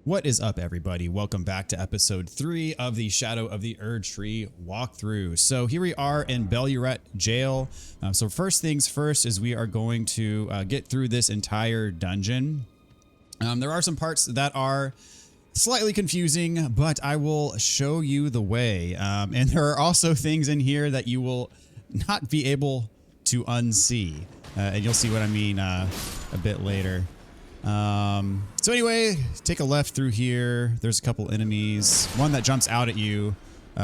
What is up, everybody? Welcome back to episode 3 of the Shadow of the Erdtree walkthrough. So here we are in Belurat Gaol. So first things first is we are going to get through this entire dungeon. There are some parts that are slightly confusing, but I will show you the way. And there are also things in here that you will not be able to unsee. And you'll see what I mean a bit later. So anyway, take a left through here. There's a couple enemies. One that jumps out at you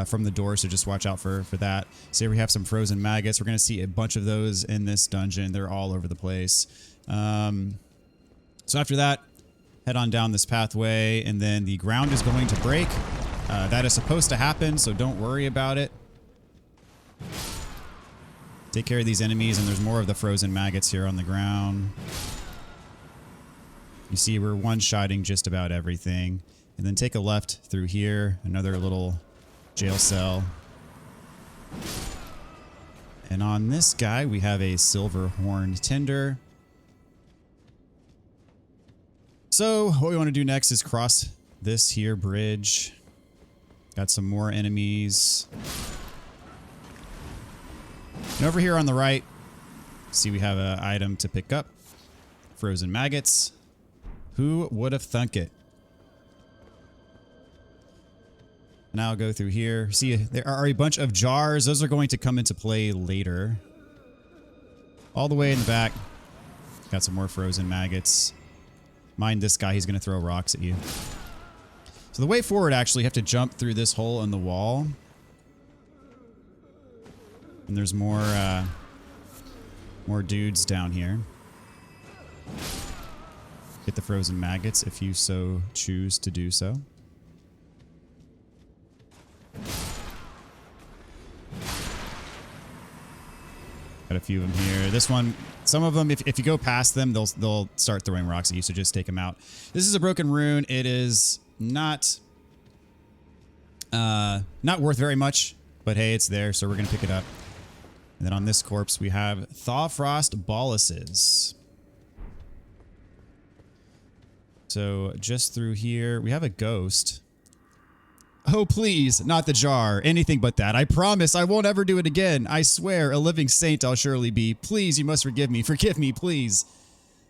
from the door, so just watch out for that. So here we have some frozen maggots. We're going to see a bunch of those in this dungeon. They're all over the place. So after that, head on down this pathway, and then the ground is going to break. That is supposed to happen, so don't worry about it. Take care of these enemies, and there's more of the frozen maggots here on the ground. You see, we're one-shotting just about everything. And then take a left through here, another little jail cell. And on this guy, we have a silver horned tinder. So what we want to do next is cross this here bridge. Got some more enemies. And over here on the right, see we have an item to pick up. Frozen maggots. Who would have thunk it? Now I'll go through here. See, there are a bunch of jars. Those are going to come into play later. All the way in the back. Got some more frozen maggots. Mind this guy, he's going to throw rocks at you. So the way forward, actually, you have to jump through this hole in the wall. And there's more dudes down here. Get the frozen maggots if you so choose to do so. Got a few of them here. This one, some of them, if you go past them, they'll start throwing rocks at you, so just take them out. This is a broken rune. It is not worth very much, but hey, it's there, so we're gonna pick it up. And then on this corpse, we have Thawfrost Boluses. So just through here, we have a ghost. Oh, please, not the jar. Anything but that. I promise I won't ever do it again. I swear, a living saint I'll surely be. Please, you must forgive me. Forgive me, please.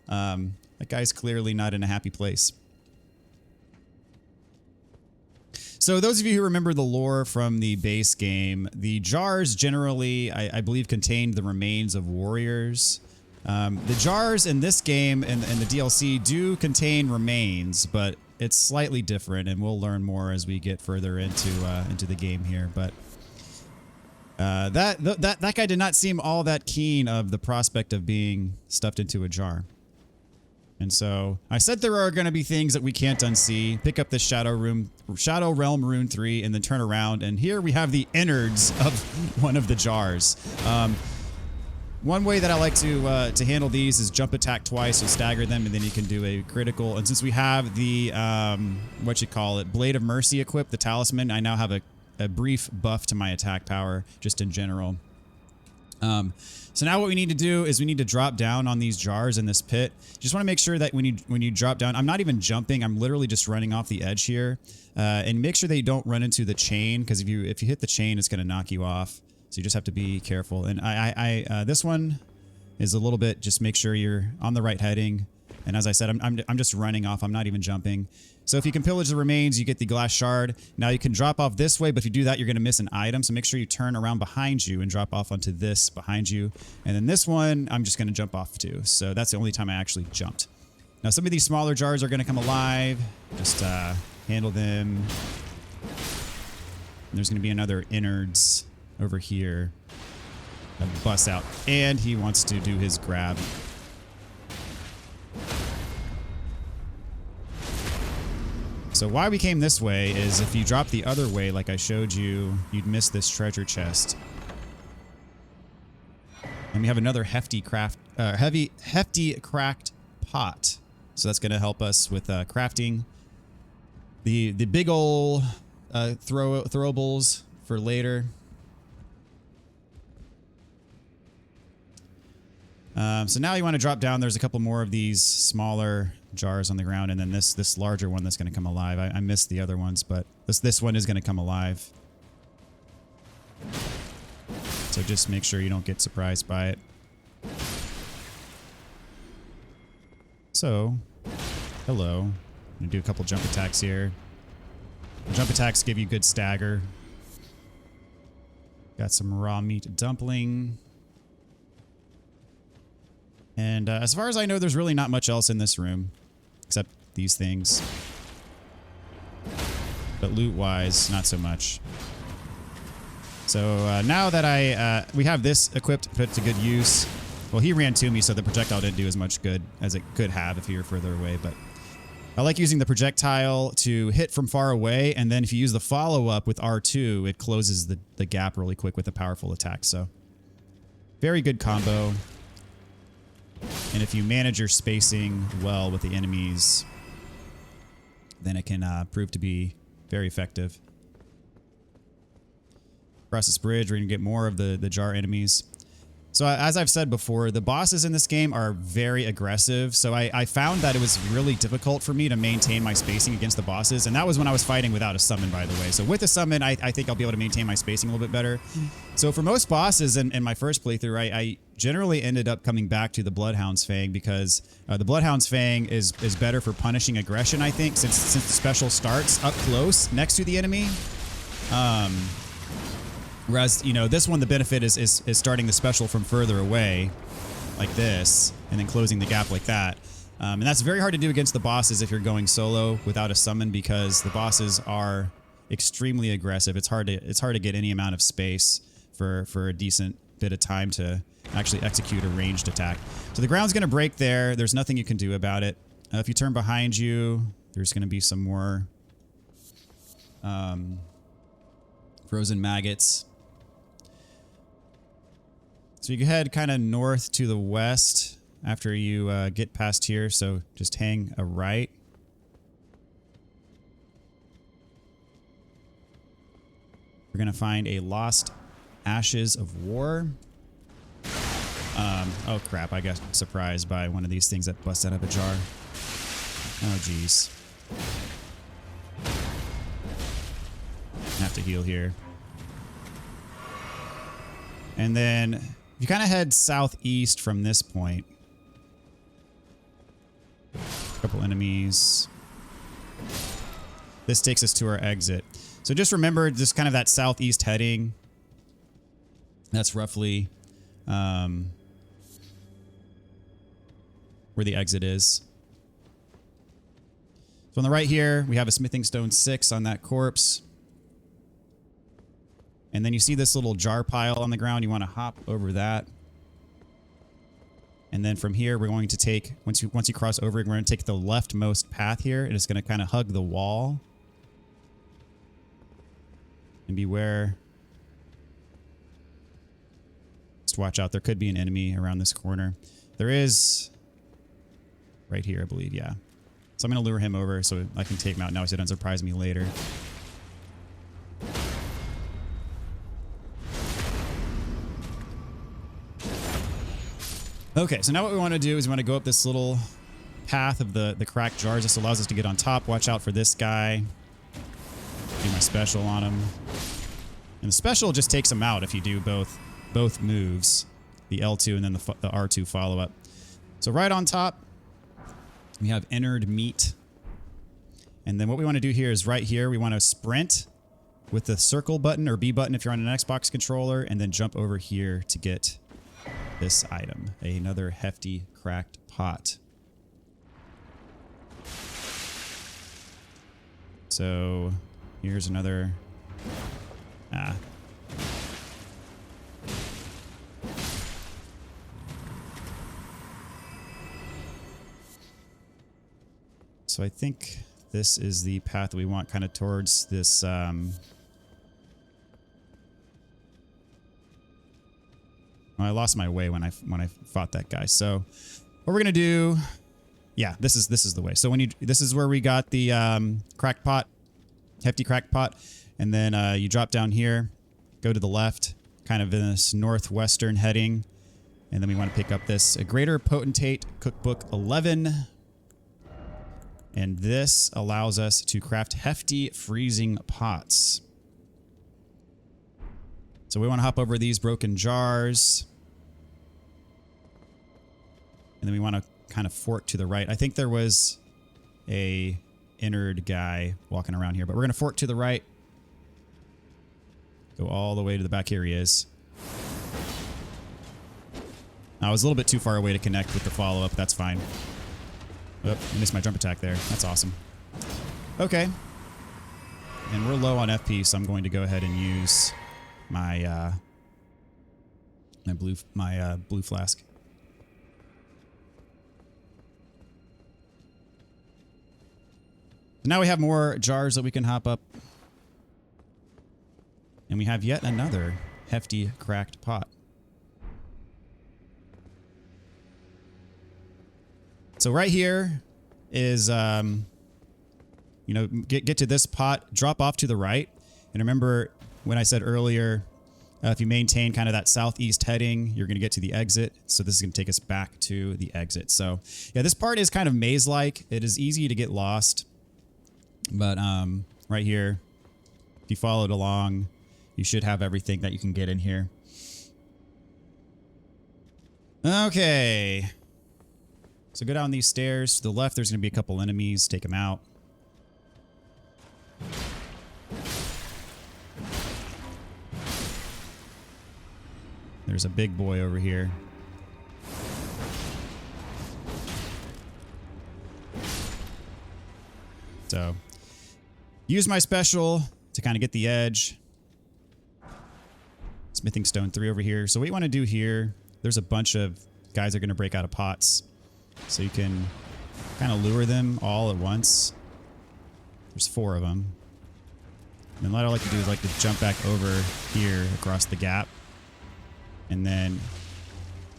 That guy's clearly not in a happy place. So those of you who remember the lore from the base game, the jars generally, I believe, contained the remains of warriors. The jars in this game and the DLC do contain remains, but it's slightly different, and we'll learn more as we get further into the game here. But that guy did not seem all that keen of the prospect of being stuffed into a jar. And so I said there are going to be things that we can't unsee. Pick up the Shadow Realm Rune 3, and then turn around, and here we have the innards of one of the jars. One way that I like to handle these is jump attack twice, so stagger them, and then you can do a critical. And since we have the, Blade of Mercy equipped, the talisman, I now have a brief buff to my attack power, just in general. So now what we need to do is we need to drop down on these jars in this pit. Just want to make sure that when you drop down, I'm not even jumping, I'm literally just running off the edge here. And make sure that you don't run into the chain, because if you hit the chain, it's going to knock you off. So you just have to be careful. And this one is a little bit, just make sure you're on the right heading. And as I said, I'm just running off. I'm not even jumping. So if you can pillage the remains, you get the glass shard. Now you can drop off this way, but if you do that, you're going to miss an item. So make sure you turn around behind you and drop off onto this behind you. And then this one, I'm just going to jump off to. So that's the only time I actually jumped. Now some of these smaller jars are going to come alive. Just handle them. And there's going to be another innards over here. Bust out. And he wants to do his grab. So why we came this way is if you drop the other way, like I showed you, you'd miss this treasure chest. And we have another hefty cracked pot. So that's going to help us with crafting. The big ol' throwables for later. So now you want to drop down. There's a couple more of these smaller jars on the ground, and then this larger one that's going to come alive. I missed the other ones, but this one is going to come alive. So just make sure you don't get surprised by it. So, hello. I'm going to do a couple jump attacks here. Jump attacks give you good stagger. Got some raw meat dumpling. And as far as I know, there's really not much else in this room. Except these things. But loot-wise, not so much. So now that we have this equipped, put to good use. Well, he ran to me, so the projectile didn't do as much good as it could have if you were further away. But I like using the projectile to hit from far away, and then if you use the follow-up with R2, it closes the gap really quick with a powerful attack. So very good combo. And if you manage your spacing well with the enemies, then it can prove to be very effective. Across this bridge, we're going to get more of the jar enemies. So as I've said before, the bosses in this game are very aggressive. So I found that it was really difficult for me to maintain my spacing against the bosses. And that was when I was fighting without a summon, by the way. So with a summon, I think I'll be able to maintain my spacing a little bit better. So for most bosses in my first playthrough, I generally ended up coming back to the Bloodhound's Fang because the Bloodhound's Fang is better for punishing aggression, I think, since the special starts up close next to the enemy. Whereas, you know, this one, the benefit is starting the special from further away, like this, and then closing the gap like that. And that's very hard to do against the bosses if you're going solo without a summon because the bosses are extremely aggressive. It's hard to get any amount of space for a decent bit of time to actually execute a ranged attack. So the ground's going to break there. There's nothing you can do about it. If you turn behind you, there's going to be some more frozen maggots. So you can head kind of north to the west after you get past here. So just hang a right. We're going to find a lost Ashes of War. Oh crap, I got surprised by one of these things that busted out of a jar. Oh geez. I have to heal here. And then you kind of head southeast from this point. A couple enemies. This takes us to our exit. So just remember just kind of that southeast heading. That's roughly where the exit is. So on the right here, we have a smithing stone 6 on that corpse. And then you see this little jar pile on the ground. You want to hop over that. And then from here, we're going to take, once you cross over, we're going to take the leftmost path here. And it's going to kind of hug the wall. And beware. Just watch out. There could be an enemy around this corner. There is right here, I believe. Yeah. So I'm going to lure him over so I can take him out now so he doesn't surprise me later. Okay, so now what we want to do is we want to go up this little path of the cracked jars. This allows us to get on top. Watch out for this guy. Do my special on him. And the special just takes him out if you do both moves. The L2 and then the R2 follow-up. So right on top, we have entered meat. And then what we want to do here is right here, we want to sprint with the circle button or B button if you're on an Xbox controller, and then jump over here to get this item, another hefty cracked pot. So here's another. So I think this is the path that we want, kind of towards this. Well, I lost my way when I fought that guy. So what we're gonna do, yeah, this is the way. So this is where we got the cracked pot, hefty cracked pot, and then you drop down here, go to the left, kind of in this northwestern heading, and then we want to pick up this a Greater Potentate Cookbook 11. And this allows us to craft hefty freezing pots. So we want to hop over these broken jars. And then we want to kind of fork to the right. I think there was a innard guy walking around here, but we're going to fork to the right. Go all the way to the back. Here he is. I was a little bit too far away to connect with the follow-up. That's fine. Oh, I missed my jump attack there. That's awesome. Okay. And we're low on FP, so I'm going to go ahead and use my blue flask. Now we have more jars that we can hop up. And we have yet another hefty cracked pot. So right here is, you know, get to this pot, drop off to the right. And remember when I said earlier, if you maintain kind of that southeast heading, you're going to get to the exit. So this is going to take us back to the exit. So yeah, this part is kind of maze-like. It is easy to get lost. But right here, if you followed along, you should have everything that you can get in here. Okay. So go down these stairs. To the left, there's going to be a couple enemies. Take them out. There's a big boy over here. So, use my special to kind of get the edge. Smithing stone 3 over here. So what you want to do here, there's a bunch of guys that are going to break out of pots. So you can kind of lure them all at once. There's 4 of them. And then what I like to do is like to jump back over here across the gap. And then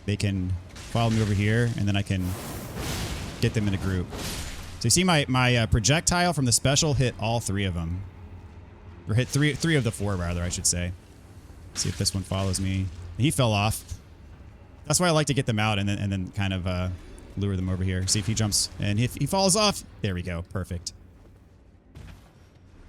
they can follow me over here, and then I can get them in a group. So you see my projectile from the special hit all 3 of them. Or hit three of the 4, rather, I should say. Let's see if this one follows me. He fell off. That's why I like to get them out and then kind of lure them over here. See if he jumps. And if he falls off, there we go. Perfect.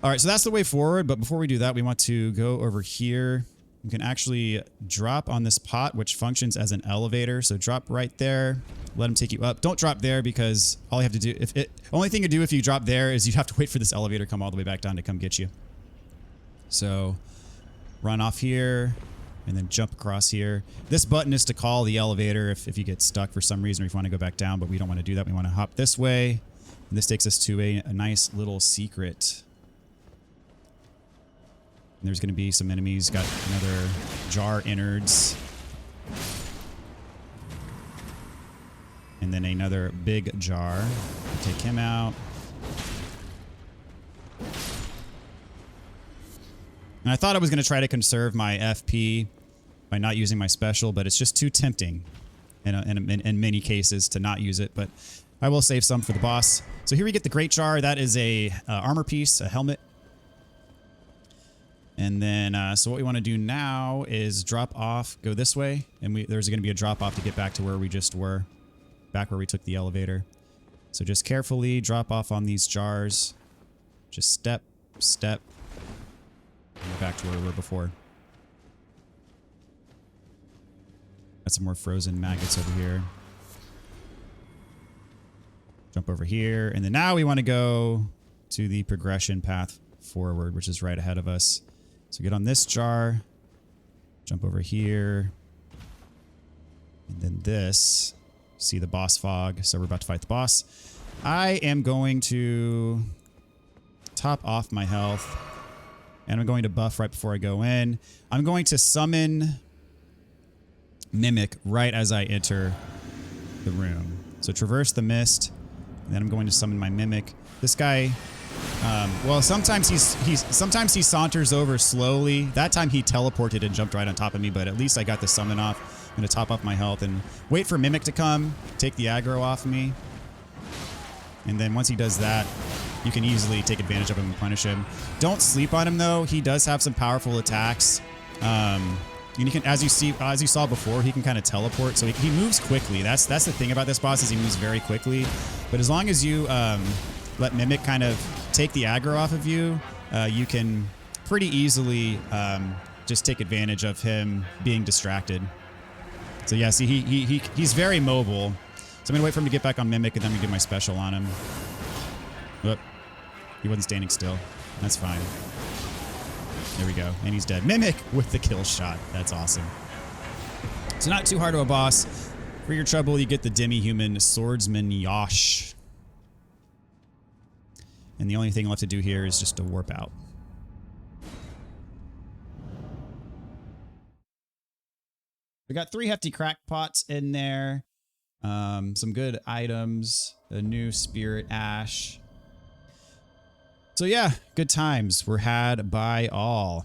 All right, so that's the way forward. But before we do that, we want to go over here. You can actually drop on this pot, which functions as an elevator. So drop right there. Let him take you up. Don't drop there because all you have to do, only thing to do if you drop there is you have to wait for this elevator to come all the way back down to come get you. So run off here and then jump across here. This button is to call the elevator if you get stuck for some reason or if you want to go back down, but we don't want to do that. We want to hop this way. And this takes us to a nice little secret. And there's going to be some enemies. Got another jar innards. And then another big jar. Take him out. And I thought I was going to try to conserve my FP by not using my special, but it's just too tempting in many cases to not use it. But I will save some for the boss. So here we get the great jar. That is a armor piece, a helmet. And then, so what we want to do now is drop off, go this way, and there's going to be a drop off to get back to where we just were, back where we took the elevator. So just carefully drop off on these jars. Just step, step, and we're back to where we were before. Got some more frozen maggots over here. Jump over here, and then now we want to go to the progression path forward, which is right ahead of us. So get on this jar, jump over here, and then this. See the boss fog, so we're about to fight the boss. I am going to top off my health, and I'm going to buff right before I go in. I'm going to summon Mimic right as I enter the room. So traverse the mist, and then I'm going to summon my Mimic. This guy... well, sometimes he saunters over slowly. That time he teleported and jumped right on top of me, but at least I got the summon off. I'm going to top off my health and wait for Mimic to come, take the aggro off me. And then once he does that, you can easily take advantage of him and punish him. Don't sleep on him though. He does have some powerful attacks. And you can, as you saw before, he can kind of teleport. So he moves quickly. That's the thing about this boss is he moves very quickly. But as long as you let Mimic kind of take the aggro off of you, you can pretty easily just take advantage of him being distracted. So yeah, see, he's very mobile. So I'm going to wait for him to get back on Mimic, and then I'm going to do my special on him. Whoop. He wasn't standing still. That's fine. There we go. And he's dead. Mimic with the kill shot. That's awesome. So not too hard of a boss. For your trouble, you get the demi-human swordsman Yosh. And the only thing left to do here is just to warp out. We got 3 hefty crackpots in there. Some good items. A new spirit ash. So yeah, good times were had by all.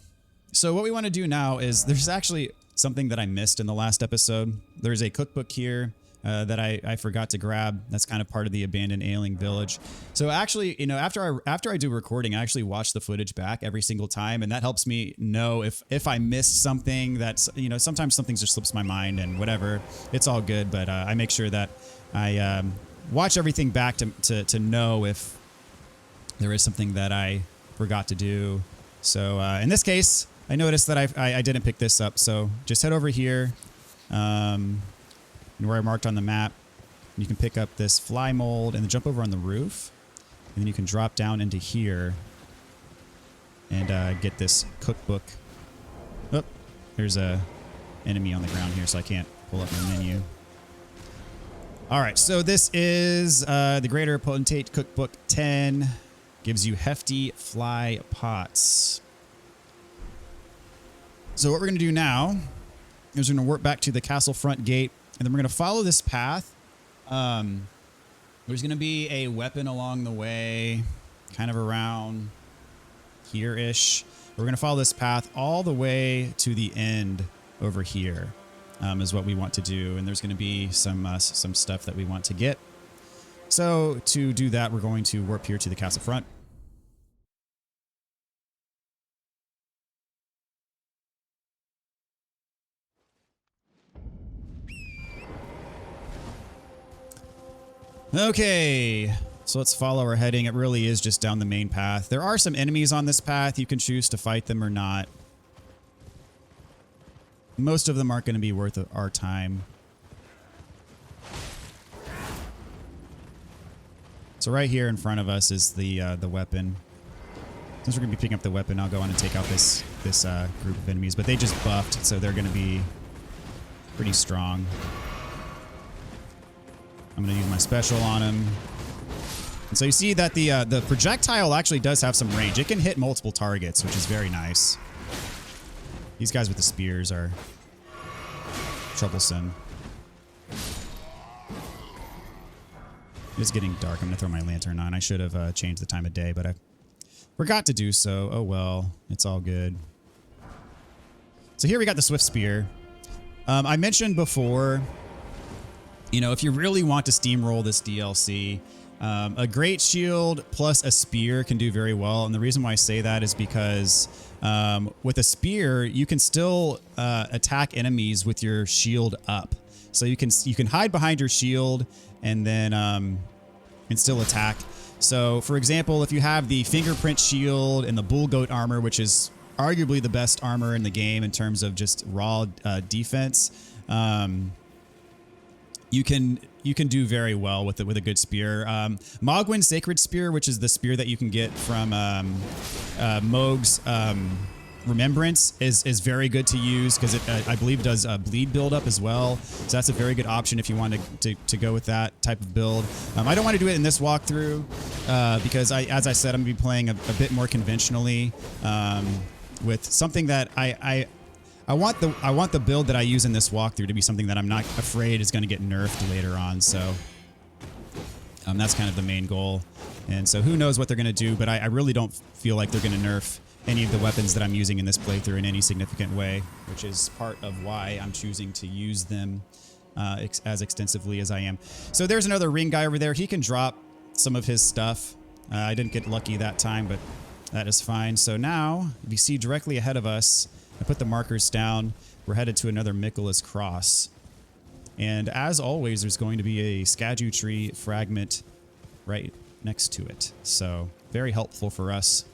So what we want to do now is there's actually something that I missed in the last episode. There's a cookbook here that I forgot to grab. That's kind of part of the abandoned ailing village. So actually, you know, after I do recording, I actually watch the footage back every single time, and that helps me know if I missed something. That's, you know, sometimes something just slips my mind and whatever. It's all good, but I make sure that I watch everything back to know if there is something that I forgot to do. So in this case, I noticed that I didn't pick this up. So just head over here, and where I marked on the map, you can pick up this fly mold and then jump over on the roof, and then you can drop down into here and get this cookbook. Oh, there's a enemy on the ground here, so I can't pull up my menu. All right, so this is the Greater Potentate Cookbook 10. Gives you hefty fly pots. So what we're going to do now is we're going to warp back to the castle front gate, and then we're going to follow this path. There's going to be a weapon along the way, kind of around here-ish. We're going to follow this path all the way to the end over here, is what we want to do. And there's going to be some stuff that we want to get. So to do that, we're going to warp here to the castle front. Okay, so let's follow our heading. It really is just down the main path. There are some enemies on this path. You can choose to fight them or not. Most of them aren't going to be worth our time. So right here in front of us is the weapon. Since we're going to be picking up the weapon, I'll go on and take out this group of enemies. But they just buffed, so they're going to be pretty strong. I'm going to use my special on him. And so you see that the projectile actually does have some range. It can hit multiple targets, which is very nice. These guys with the spears are troublesome. It's getting dark. I'm going to throw my lantern on. I should have changed the time of day, but I forgot to do so. Oh well, it's all good. So here we got the Swift Spear. I mentioned before, you know, if you really want to steamroll this DLC, a great shield plus a spear can do very well. And the reason why I say that is because with a spear, you can still attack enemies with your shield up. So you can hide behind your shield and then and still attack. So for example, if you have the fingerprint shield and the bull goat armor, which is arguably the best armor in the game in terms of just raw defense, you can do very well with it with a good spear. Mogwyn's Sacred Spear, which is the spear that you can get from Mohg's Remembrance, is very good to use because it I believe does bleed build up as well. So that's a very good option if you want to go with that type of build. I don't want to do it in this walkthrough because as I said, I'm gonna be playing a bit more conventionally with something that I want the build that I use in this walkthrough to be something that I'm not afraid is going to get nerfed later on. So that's kind of the main goal. And so who knows what they're going to do, but I really don't feel like they're going to nerf any of the weapons that I'm using in this playthrough in any significant way, which is part of why I'm choosing to use them as extensively as I am. So there's another ring guy over there. He can drop some of his stuff. I didn't get lucky that time, but that is fine. So now, if you see directly ahead of us, I put the markers down. We're headed to another Michaelis Cross. And as always, there's going to be a Erdtree fragment right next to it. So very helpful for us.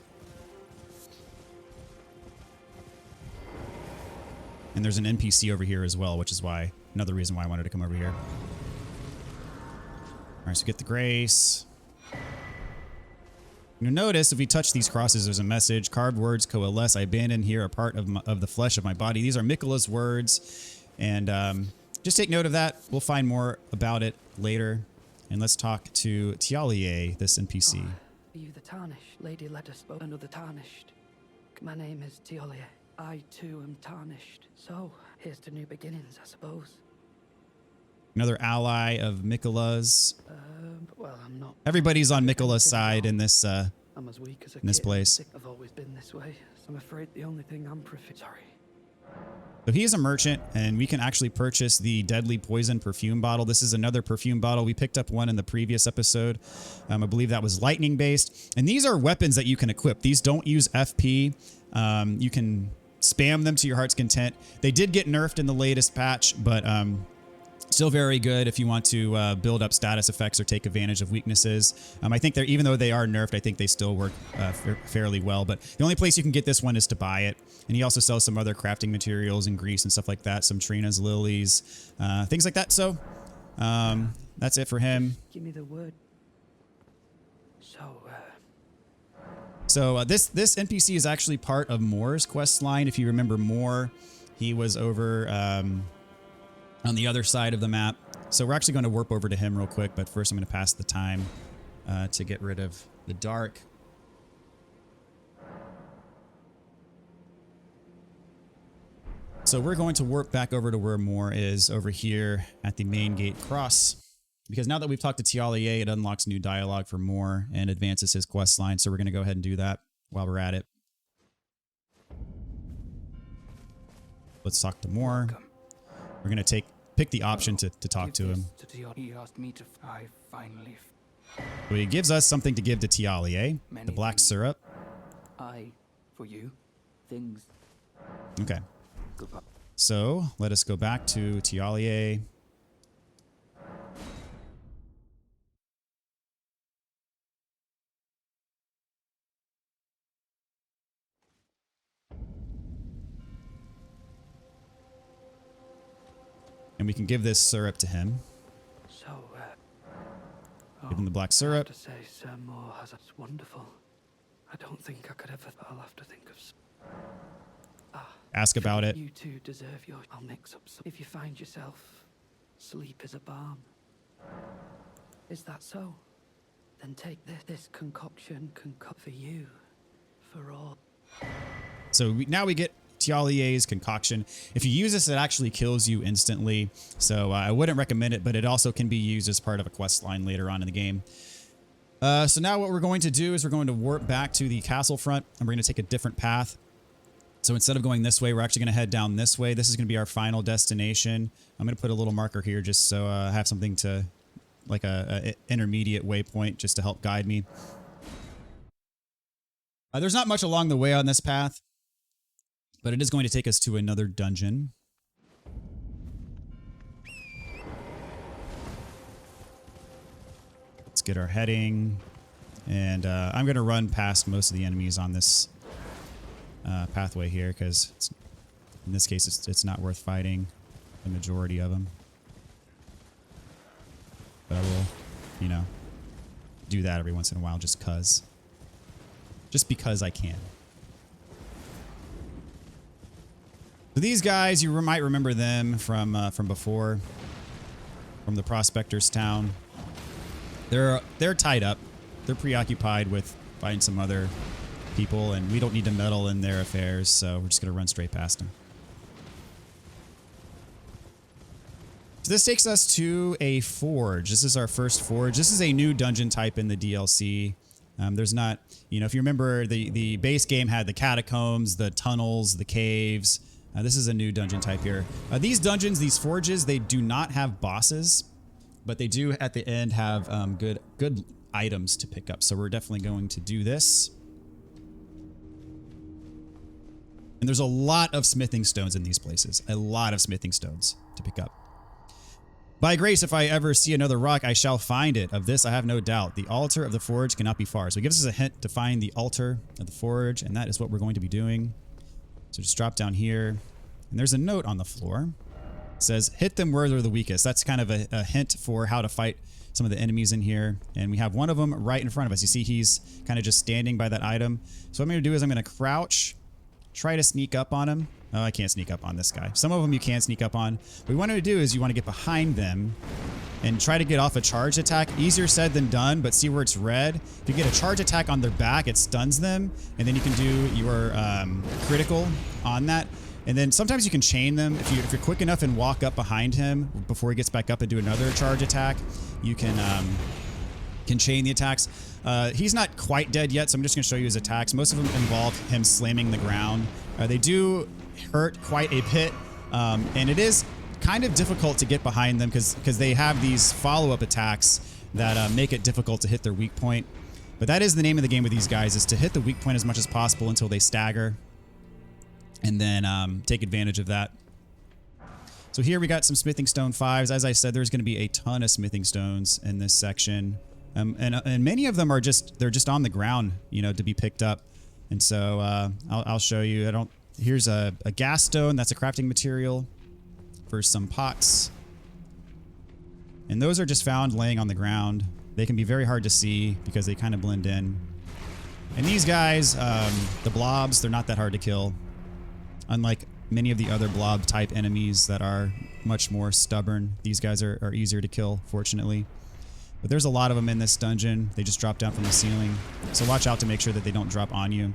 And there's an NPC over here as well, which is why another reason why I wanted to come over here. All right, so get the grace. You'll notice if we touch these crosses, there's a message. Carved words coalesce. I abandon here a part of the flesh of my body. These are Miquella's words. And just take note of that. We'll find more about it later. And let's talk to Tialie, this NPC. Are you the Tarnished? Lady let us both another Tarnished. My name is Tialie. I too am Tarnished. So, here's to new beginnings, I suppose. Another ally of Miquella's. Well, I'm not. Everybody's on Miquella's side in this I'm as weak as a in this kid. place. I've always been this way. So I'm afraid the only thing I'm sorry. So he is a merchant, and we can actually purchase the deadly poison perfume bottle. This is another perfume bottle. We picked up one in the previous episode. I believe that was lightning based. And these are weapons that you can equip. These don't use FP. You can spam them to your heart's content. They did get nerfed in the latest patch, but still very good if you want to build up status effects or take advantage of weaknesses. I think they're, even though they are nerfed, I think they still work fairly well. But the only place you can get this one is to buy it. And he also sells some other crafting materials and grease and stuff like that. Some Trina's lilies, things like that. So that's it for him. Give me the word. So this NPC is actually part of Moore's quest line. If you remember Moore, he was over on the other side of the map. So we're actually going to warp over to him real quick, but first I'm going to pass the time to get rid of the dark. So we're going to warp back over to where Moore is, over here at the main gate cross. Because now that we've talked to Tialie, it unlocks new dialogue for Moore and advances his quest line. So we're going to go ahead and do that while we're at it. Let's talk to Moore. We're going to pick the option to talk to him. He asked me to. I finally. So he gives us something to give to Tialie, the black syrup. I, for you, things. Okay. Goodbye. So let us go back to Tialie. And we can give this syrup to him. So, Give him the black I syrup. have to say, Sir Moore has it's wonderful. I don't think I could ever. I'll have to think of. Ask about it. You two deserve your. I'll mix up some. If you find yourself, sleep is a balm. Is that so? Then take this concoction for you, for all. So now we get Tialie's concoction. If you use this, it actually kills you instantly. So I wouldn't recommend it, but it also can be used as part of a quest line later on in the game. So now what we're going to do is we're going to warp back to the castle front, and we're going to take a different path. So instead of going this way, we're actually going to head down this way. This is going to be our final destination. I'm going to put a little marker here just so I have something to, like a intermediate waypoint just to help guide me. There's not much along the way on this path, but it is going to take us to another dungeon. Let's get our heading. And I'm going to run past most of the enemies on this pathway here, because in this case it's not worth fighting the majority of them. But I will, you know, do that every once in a while just because I can. So these guys, you might remember them from before, from the Prospector's Town. They're tied up. They're preoccupied with fighting some other people, and we don't need to meddle in their affairs, so we're just going to run straight past them. So this takes us to a forge. This is our first forge. This is a new dungeon type in the DLC. There's not, you know, if you remember, the base game had the catacombs, the tunnels, the caves. This is a new dungeon type here. These dungeons, these forges, they do not have bosses, but they do at the end have good items to pick up. So we're definitely going to do this. And there's a lot of smithing stones in these places. A lot of smithing stones to pick up. By grace, if I ever see another rock, I shall find it. Of this I have no doubt. The altar of the forge cannot be far. So it gives us a hint to find the altar of the forge, and that is what we're going to be doing. So just drop down here, and there's a note on the floor. It says, hit them where they're the weakest. That's kind of a hint for how to fight some of the enemies in here. And we have one of them right in front of us. You see he's kind of just standing by that item. So what I'm going to do is I'm going to crouch, try to sneak up on him. Oh, I can't sneak up on this guy. Some of them you can sneak up on. What you want to do is you want to get behind them and try to get off a charge attack. Easier said than done, but see where it's red? If you get a charge attack on their back, it stuns them, and then you can do your critical on that. And then sometimes you can chain them. If you're quick enough and walk up behind him before he gets back up and do another charge attack, you can chain the attacks. He's not quite dead yet, so I'm just going to show you his attacks. Most of them involve him slamming the ground. They do hurt quite a bit, and it is kind of difficult to get behind them because they have these follow-up attacks that make it difficult to hit their weak point. But that is the name of the game with these guys, is to hit the weak point as much as possible until they stagger, and then take advantage of that. So here we got some smithing stone 5s. As I said, there's going to be a ton of smithing stones in this section. And many of them are they're just on the ground, you know, to be picked up. And so I'll show you. Here's a gas stone. That's a crafting material for some pots. And those are just found laying on the ground. They can be very hard to see because they kind of blend in. And these guys, the blobs, they're not that hard to kill. Unlike many of the other blob type enemies that are much more stubborn. These guys are easier to kill, fortunately. But there's a lot of them in this dungeon. They just drop down from the ceiling. So watch out to make sure that they don't drop on you.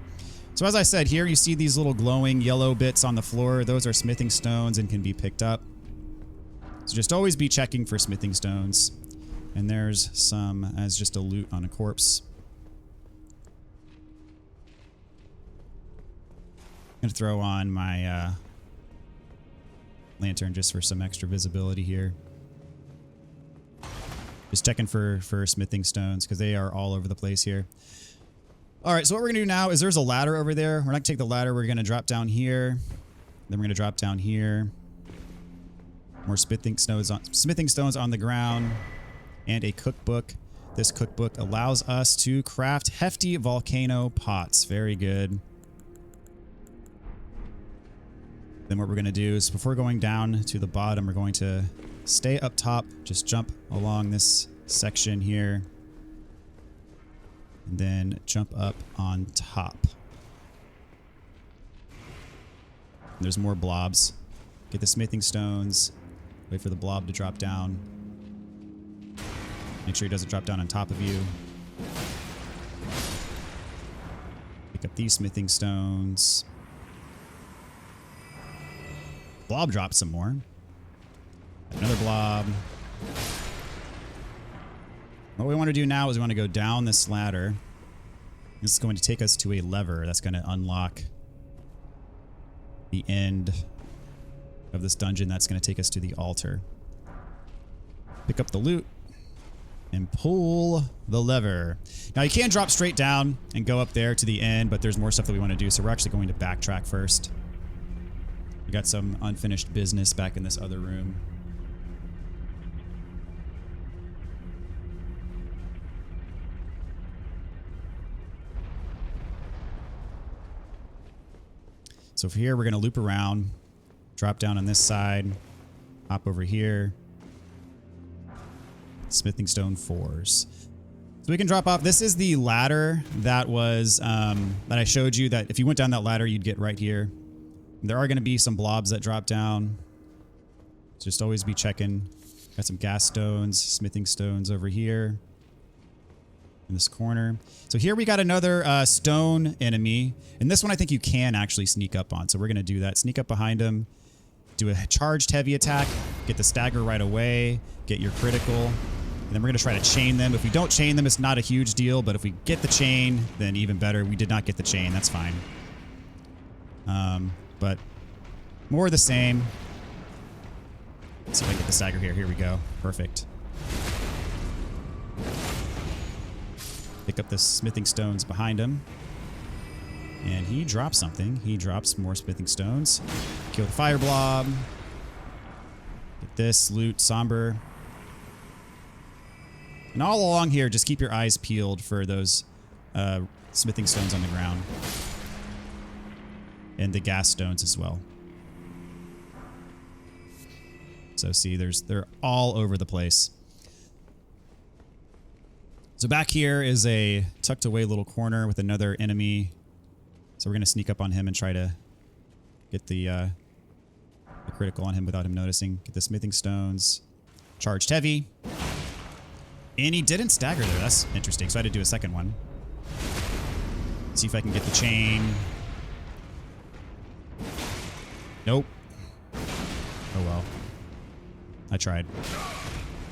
So as I said, here you see these little glowing yellow bits on the floor. Those are smithing stones and can be picked up. So just always be checking for smithing stones. And there's some as just a loot on a corpse. I'm going to throw on my lantern just for some extra visibility here. Just checking for smithing stones because they are all over the place here. All right, so what we're going to do now is there's a ladder over there. We're not going to take the ladder. We're going to drop down here. Then we're going to drop down here. More smithing stones on the ground. And a cookbook. This cookbook allows us to craft hefty volcano pots. Very good. Then what we're going to do is before going down to the bottom, we're going to stay up top. Just jump along this section here. And then jump up on top. There's more blobs. Get the smithing stones. Wait for the blob to drop down. Make sure he doesn't drop down on top of you. Pick up these smithing stones. Blob drops some more. Another blob. What we want to do now is we want to go down this ladder. This is going to take us to a lever that's going to unlock the end of this dungeon. That's going to take us to the altar. Pick up the loot and pull the lever. Now you can drop straight down and go up there to the end, but there's more stuff that we want to do, so we're actually going to backtrack first. We got some unfinished business back in this other room. So for here, we're going to loop around, drop down on this side, hop over here. Smithing stone 4s. So we can drop off. This is the ladder that was that I showed you, that if you went down that ladder, you'd get right here. There are going to be some blobs that drop down. So just always be checking. Got some gas stones, smithing stones over here in this corner. So here we got another stone enemy. And this one I think you can actually sneak up on. So we're going to do that. Sneak up behind him. Do a charged heavy attack. Get the stagger right away. Get your critical. And then we're going to try to chain them. If we don't chain them, it's not a huge deal. But if we get the chain, then even better. We did not get the chain. That's fine. But more of the same. Let's see if I can get the stagger here. Here we go. Perfect. Pick up the smithing stones behind him. And he drops something. He drops more smithing stones. Kill the fire blob. Get this loot, somber. And all along here, just keep your eyes peeled for those smithing stones on the ground. And the gas stones as well. So see, they're all over the place. So back here is a tucked away little corner with another enemy. So we're going to sneak up on him and try to get the critical on him without him noticing. Get the smithing stones. Charged heavy. And he didn't stagger there. That's interesting. So I had to do a second one. See if I can get the chain. Nope. Oh well. I tried.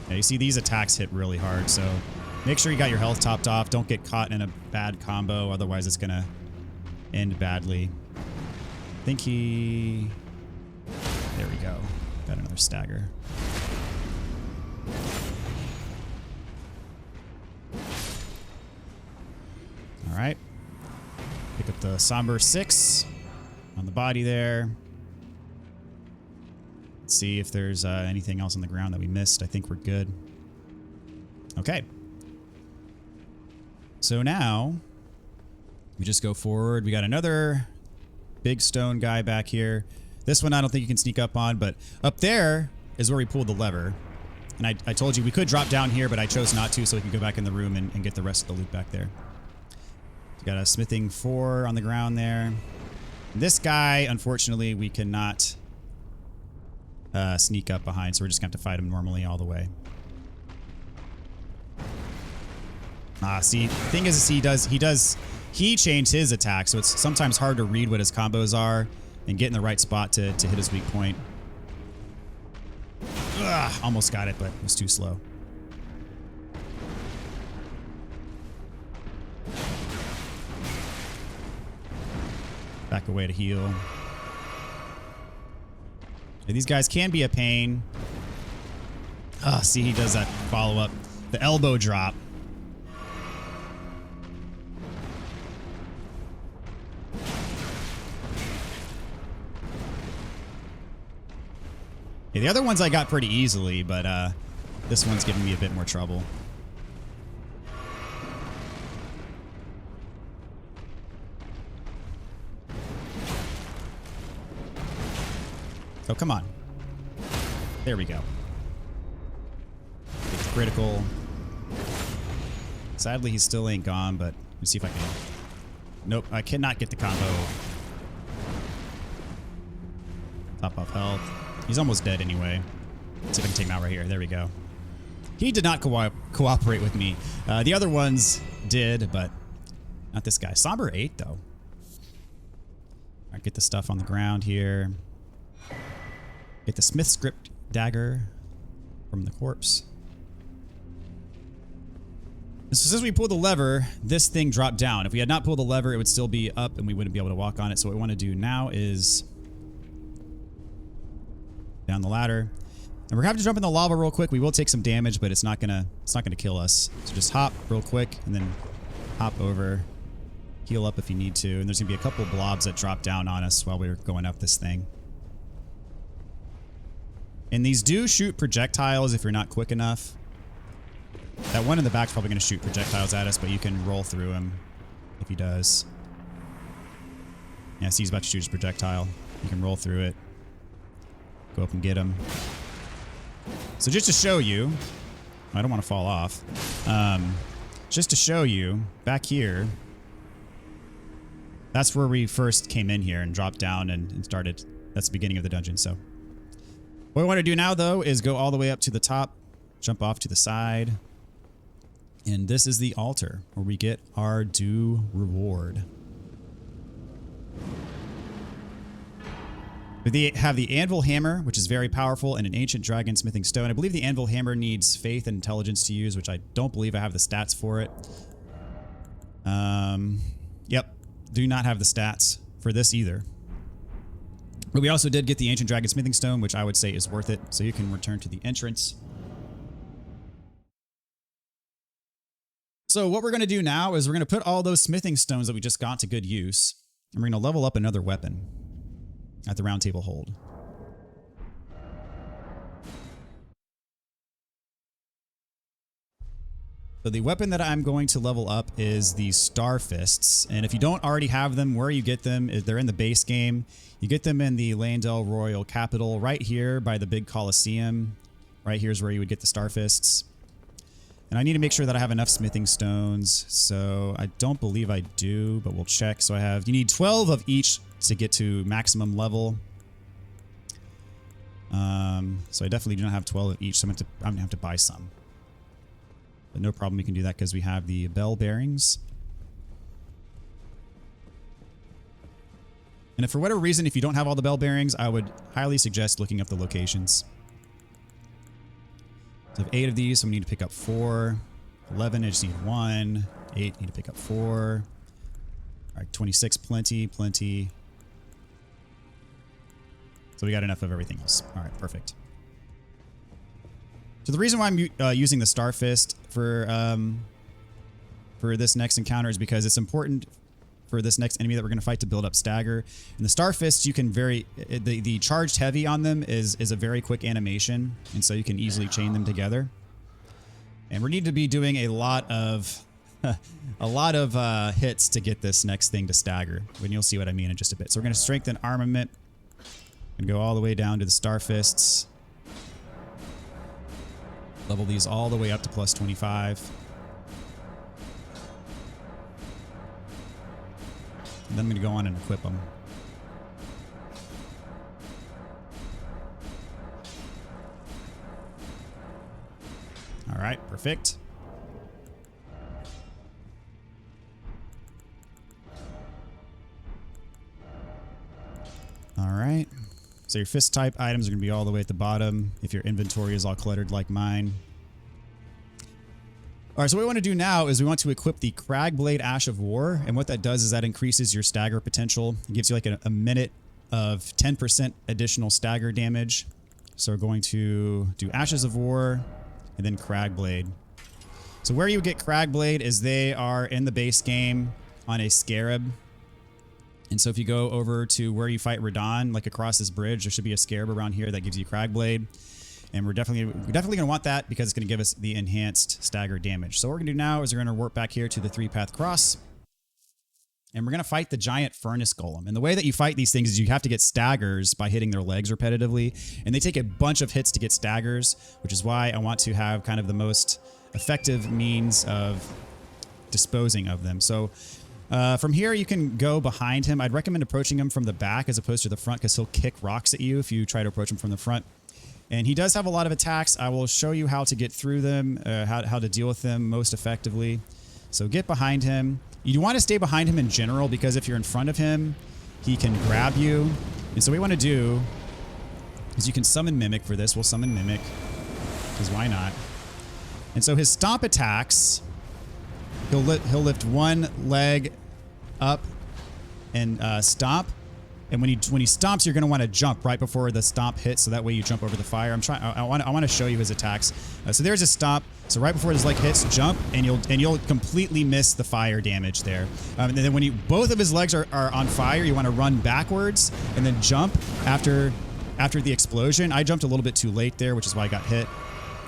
Yeah, you see these attacks hit really hard, so make sure you got your health topped off. Don't get caught in a bad combo, otherwise it's gonna end badly. I think he... There we go. Got another stagger. Alright. Pick up the Somber 6 on the body there. Let's see if there's anything else on the ground that we missed. I think we're good. Okay. So now we just go forward. We got another big stone guy back here. This one I don't think you can sneak up on, but up there is where we pulled the lever. And I told you we could drop down here, but I chose not to so we can go back in the room and get the rest of the loot back there. We got a smithing 4 on the ground there. This guy, unfortunately, we cannot sneak up behind, so we're just going to have to fight him normally all the way. See, the thing is he changed his attack, so it's sometimes hard to read what his combos are and get in the right spot to hit his weak point. Ugh, almost got it, but it was too slow. Back away to heal. And these guys can be a pain. Ah, see, he does that follow-up. The elbow drop. Yeah, the other ones I got pretty easily, but this one's giving me a bit more trouble. Oh, come on. There we go. Get the critical. Sadly, he still ain't gone, but let me see if I can... Nope, I cannot get the combo. Top off health. He's almost dead anyway. Let's see if I can take him out right here. There we go. He did not cooperate with me. The other ones did, but not this guy. Somber 8, though. All right, get the stuff on the ground here. Get the Smith script dagger from the corpse. So since we pulled the lever, this thing dropped down. If we had not pulled the lever, it would still be up and we wouldn't be able to walk on it. So what we want to do now is down the ladder. And we're going to have to jump in the lava real quick. We will take some damage, but it's not gonna kill us. So just hop real quick and then hop over. Heal up if you need to. And there's going to be a couple blobs that drop down on us while we're going up this thing. And these do shoot projectiles if you're not quick enough. That one in the back's probably going to shoot projectiles at us, but you can roll through him if he does. Yeah, see, he's about to shoot his projectile. You can roll through it. Go up and get him. So just to show you, I don't want to fall off. Just to show you, back here, that's where we first came in here and dropped down and started. That's the beginning of the dungeon, so. What we want to do now, though, is go all the way up to the top, jump off to the side, and this is the altar where we get our due reward. We have the anvil hammer, which is very powerful, and an ancient dragon smithing stone. I believe the anvil hammer needs faith and intelligence to use, which I don't believe I have the stats for it. Yep, do not have the stats for this either. But we also did get the ancient dragon smithing stone, which I would say is worth it. So you can return to the entrance. So what we're going to do now is we're going to put all those smithing stones that we just got to good use. And we're going to level up another weapon at the round table hold. So the weapon that I'm going to level up is the Star Fists. And if you don't already have them, where you get them is they're in the base game. You get them in the Landell Royal Capital right here by the big Coliseum. Right here is where you would get the Star Fists. And I need to make sure that I have enough smithing stones. So I don't believe I do, but we'll check. So you need 12 of each to get to maximum level. So I definitely do not have 12 of each, so I'm gonna have to buy some. But no problem, we can do that because we have the bell bearings. And if for whatever reason, if you don't have all the bell bearings, I would highly suggest looking up the locations. So I have 8 of these, so we need to pick up 4. 11, I just need 1. 8, need to pick up 4. All right, 26, plenty. So we got enough of everything else. All right, perfect. So the reason why I'm using the Star Fist for this next encounter is because it's important for this next enemy that we're going to fight to build up stagger. And the Star Fists, you can the charged heavy on them is a very quick animation, and so you can easily chain them together. And we need to be doing a lot of hits to get this next thing to stagger. And you'll see what I mean in just a bit. So we're going to strengthen armament and go all the way down to the Star Fists. Level these all the way up to plus 25. And then I'm going to go on and equip them. All right, perfect. All right. So your fist type items are going to be all the way at the bottom if your inventory is all cluttered like mine. All right, so what we want to do now is we want to equip the Cragblade Ash of War. And what that does is that increases your stagger potential. It gives you like a minute of 10% additional stagger damage. So we're going to do Ashes of War and then Cragblade. So where you get Cragblade is they are in the base game on a Scarab. And so if you go over to where you fight Radon, like across this bridge, there should be a Scarab around here that gives you Cragblade. And we're definitely going to want that because it's going to give us the enhanced stagger damage. So what we're going to do now is we're going to warp back here to the 3-path cross. And we're going to fight the giant furnace golem. And the way that you fight these things is you have to get staggers by hitting their legs repetitively. And they take a bunch of hits to get staggers, which is why I want to have kind of the most effective means of disposing of them. So from here, you can go behind him. I'd recommend approaching him from the back as opposed to the front because he'll kick rocks at you if you try to approach him from the front. And he does have a lot of attacks. I will show you how to get through them, how to deal with them most effectively. So get behind him. You want to stay behind him in general because if you're in front of him, he can grab you. And so what we want to do is you can summon Mimic for this. We'll summon Mimic because why not? And so his stomp attacks, he'll lift one leg up and stomp. And when he stomps, you're going to want to jump right before the stomp hits, so that way you jump over the fire. I want to show you his attacks. So there's a stomp. So right before his leg hits, jump, and you'll completely miss the fire damage there. And then when both of his legs are on fire, you want to run backwards and then jump after the explosion. I jumped a little bit too late there, which is why I got hit.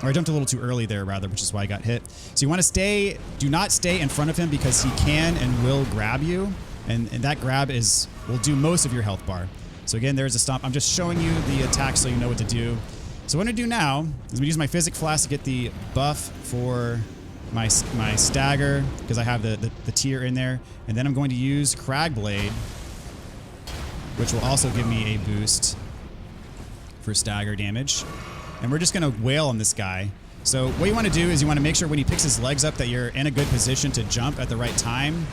Or I jumped a little too early there, rather, which is why I got hit. So you want to do not stay in front of him because he can and will grab you. And that grab will do most of your health bar. So again, there's a stomp. I'm just showing you the attack so you know what to do. So what I'm going to do now is I'm going to use my Physic Flask to get the buff for my stagger because I have the tier in there. And then I'm going to use Cragblade, which will also give me a boost for stagger damage. And we're just going to wail on this guy. So what you want to do is you want to make sure when he picks his legs up that you're in a good position to jump at the right time.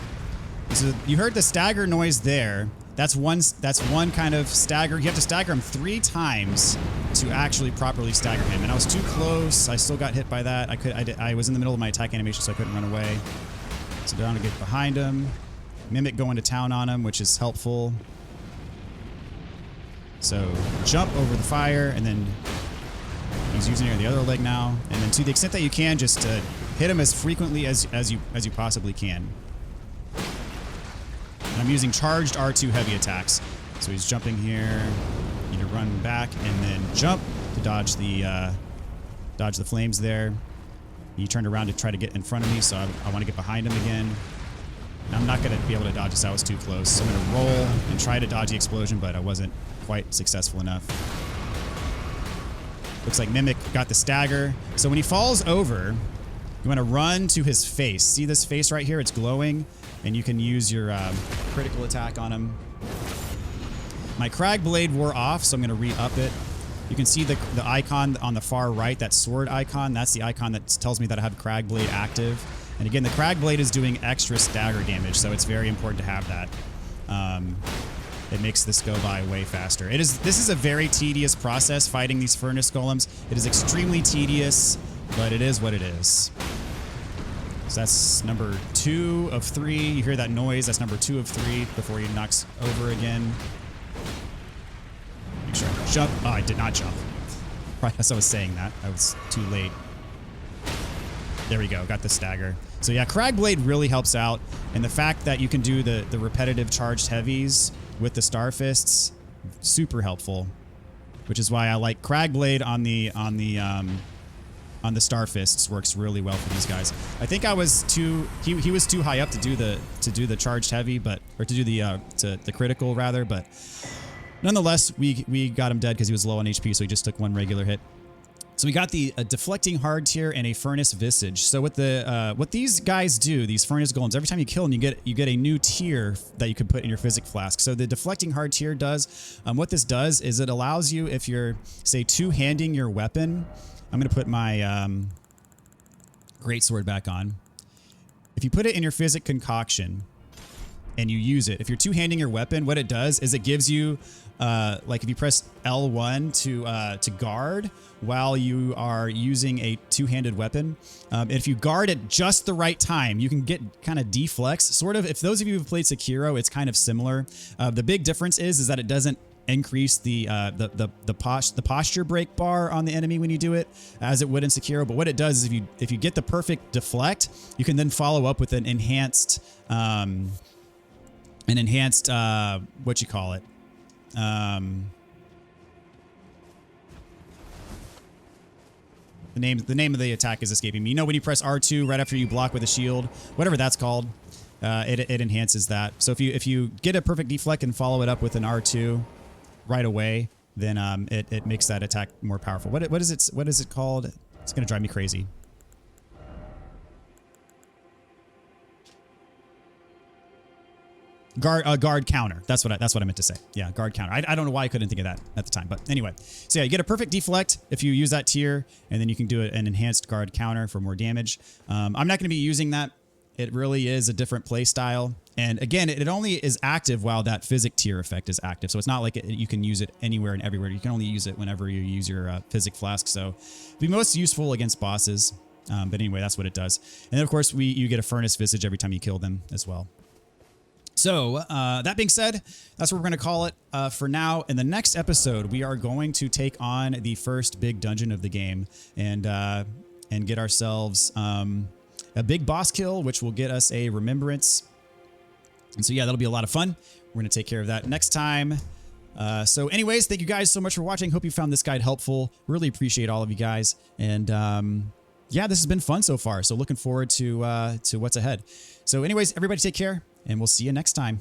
So you heard the stagger noise there. That's one kind of stagger. You have to stagger him 3 times to actually properly stagger him. And I was too close. I still got hit by that. I was in the middle of my attack animation, so I couldn't run away. So down to get behind him. Mimic going to town on him, which is helpful. So jump over the fire, and then he's using the other leg now. And then to the extent that you can, just hit him as frequently as you possibly can. I'm using charged R2 heavy attacks. So he's jumping here. You need to run back and then jump to dodge the flames there. He turned around to try to get in front of me, so I want to get behind him again. I'm not going to be able to dodge this. I was too close. So I'm going to roll and try to dodge the explosion, but I wasn't quite successful enough. Looks like Mimic got the stagger. So when he falls over, you want to run to his face. See this face right here? It's glowing, and you can use your critical attack on him. My Crag Blade wore off, so I'm going to re-up it. You can see the icon on the far right, that sword icon. That's the icon that tells me that I have Crag Blade active. And again, the Crag Blade is doing extra stagger damage, so it's very important to have that. It makes this go by way faster. This is a very tedious process, fighting these furnace golems. It is extremely tedious, but it is what it is. So that's number 2 of 3. You hear that noise? That's number 2 of 3 before he knocks over again. Make sure I jump. Oh, I did not jump. Right as I was saying that, I was too late. There we go. Got the stagger. So yeah, Crag Blade really helps out, and the fact that you can do the repetitive charged heavies with the Star Fists, super helpful. Which is why I like Crag Blade on the Star Fists. Works really well for these guys. I think I was too he was too high up to do the charged heavy, but or to do the critical rather, but nonetheless we got him dead because he was low on HP, so he just took 1 regular hit. So we got the deflecting hard tier and a furnace visage. So what these guys do, these furnace golems, every time you kill them, you get a new tier that you can put in your physic flask. So the deflecting hard tier does, what this does is it allows you, if you're say two-handing your weapon, I'm gonna put my greatsword back on. If you put it in your physic concoction and you use it, if you're two-handing your weapon, what it does is it gives you like if you press L1 to guard while you are using a two-handed weapon, if you guard at just the right time, you can get kind of deflex. Sort of, if those of you who've played Sekiro, it's kind of similar. The big difference is that it doesn't increase the posture break bar on the enemy when you do it, as it would in Sekiro. But what it does is if you get the perfect deflect, you can then follow up with an enhanced what you call it. The name of the attack is escaping me. You know, when you press R2 right after you block with a shield, whatever that's called, it enhances that. So if you get a perfect deflect and follow it up with an R2 right away, then it makes that attack more powerful. What is it called? It's gonna drive me crazy. Guard counter. That's what I meant to say. Yeah, guard counter. I don't know why I couldn't think of that at the time, but anyway. So yeah, you get a perfect deflect if you use that tier, and then you can do an enhanced guard counter for more damage. I'm not going to be using that. It really is a different play style, and again, it only is active while that physic tier effect is active. So it's not like you can use it anywhere and everywhere. You can only use it whenever you use your physic flask. So it'll be most useful against bosses. But anyway, that's what it does. And then of course you get a furnace visage every time you kill them as well. So that being said, that's what we're going to call it for now. In the next episode, we are going to take on the first big dungeon of the game and get ourselves a big boss kill, which will get us a remembrance. And so yeah, that'll be a lot of fun. We're going to take care of that next time. So anyways, thank you guys so much for watching. Hope you found this guide helpful. Really appreciate all of you guys. And yeah, this has been fun so far. So looking forward to what's ahead. So anyways, everybody take care, and we'll see you next time.